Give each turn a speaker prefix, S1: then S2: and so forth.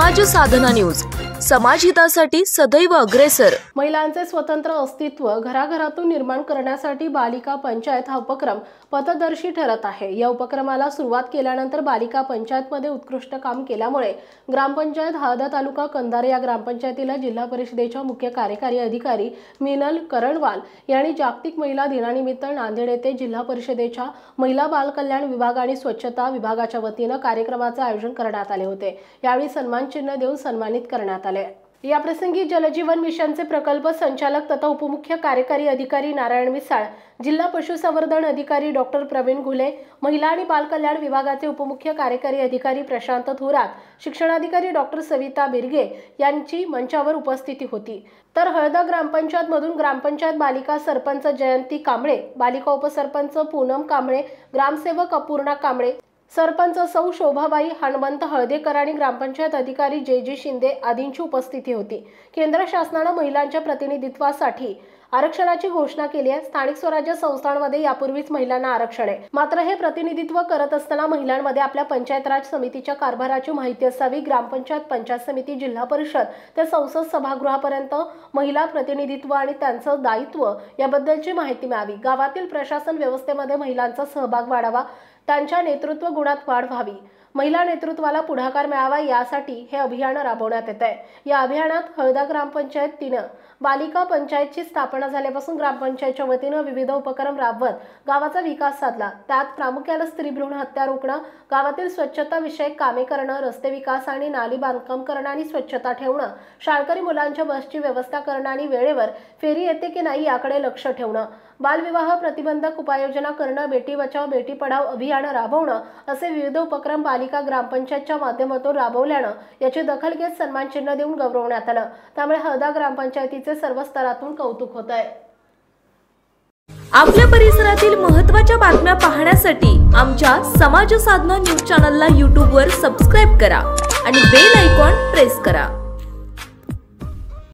S1: समाज साधना न्यूज, समाजहितासाठी सदैव अग्रेसर।
S2: महिलांचे स्वतंत्र अस्तित्व घराघरातून निर्माण करण्यासाठी बालिका पंचायत हा उपक्रम पथदर्शी ठरत आहे। या उपक्रमाला सुरुवात केल्यानंतर बालिका पंचायतमध्ये उत्कृष्ट काम केल्यामुळे ग्रामपंचायत हळद तालुका कंधार या ग्रामपंचायतीला जिल्हा परिषदेच्या मुख्य कार्यकारी अधिकारी मिनल करणवाल यांनी जागतिक महिला दिनानिमित्त नांदेड येथे जिल्हा परिषदेच्या महिला बाल कल्याण विभाग आणि स्वच्छता विभागाच्या वतीने कार्यक्रमाचे आयोजन करण्यात आले होते। यावेळी सन्मान चिन्ह देऊन सन्मानित करण्यात आले। या प्रसंगी जलजीवन मिशनचे प्रकल्प संचालक तथा उपमुख्य कार्यकारी अधिकारी नारायण मिसाळ, जिल्हा पशुसंवर्धन अधिकारी डॉक्टर प्रवीण घुले, महिला आणि बाल कल्याण विभागाचे उपमुख्य कार्यकारी अधिकारी प्रशांत थोरात, शिक्षणाधिकारी डॉक्टर सविता बिरगे यांची मंचावर उपस्थिती होती। तर हळद ग्रामपंचायत मधून ग्रामपंचायत बालिका सरपंच जयंती कांबळे, बालिका उपसरपंच पूनम कांबळे, ग्रामसेवक अपूर्णा कांबळे, सरपंच सौ शोभाबाई हनुमंत हळदेकर आणि ग्रामपंचायत अधिकारी जे शिंदे आदींची उपस्थिती होती। केंद्र शासनाने महिलांच्या प्रतिनिधित्वासाठी आरक्षणाची घोषणा केली आहे। स्थानिक स्वराज्य संस्थांमध्ये यापूर्वीच महिलांना आरक्षण आहे, मात्र हे प्रतिनिधित्व करत असताना महिलांमध्ये आपल्या पंचायत राज समितीच्या कारभाराची माहिती असावी। ग्रामपंचायत, पंचायत समिती, जिल्हा परिषद ते संसद सभागृहापर्यंत महिला प्रतिनिधित्व आणि त्यांचं दायित्व याबद्दलची माहिती मिळावी। गावातील प्रशासन व्यवस्थेमध्ये महिलांचा सहभाग वाढावा, त्यांच्या नेतृत्व गुणात वाढ व्हावी, महिला नेतृत्वाला पुढाकार मिळावा यासाठी हे अभियान राबवण्यात येत आहे। या अभियानात हळद ग्रामपंचायत 3 बालिका पंचायतची स्थापना झाल्यापासून ग्रामपंचायतच्या वतीने विविध उपक्रम राबवत गावाचा विकास साधला। त्यात प्रामुख्याने स्त्री भ्रूण हत्या रोखणं, गावातील स्वच्छता विषयक कामे करणं, रस्ते विकास आणि नाली बांधकाम करणं आणि स्वच्छता ठेवणं, शाळकरी मुलांच्या बसची व्यवस्था करणं आणि वेळेवर फेरी येते की नाही याकडे लक्ष ठेवणं, बालविवाह प्रतिबंधक उपाययोजना करणं, बेटी बचाव बेटी पढाओ अभियान राबवणं असे विविध उपक्रम बालिका ग्रामपंचायतच्या माध्यमातून राबवल्यानं याची दखल घेत सन्मान चिन्ह देऊन गौरवण्यात आलं। त्यामुळे हळद ग्रामपंचायतीचे सर्व स्तरातून कौतुक होत आहे।
S1: आपल्या परिसरातील महत्त्वाच्या बातम्या पाहण्यासाठी आमच्या समाज साधना न्यूज चॅनलला YouTube वर सबस्क्राइब करा आणि बेल आयकॉन प्रेस करा।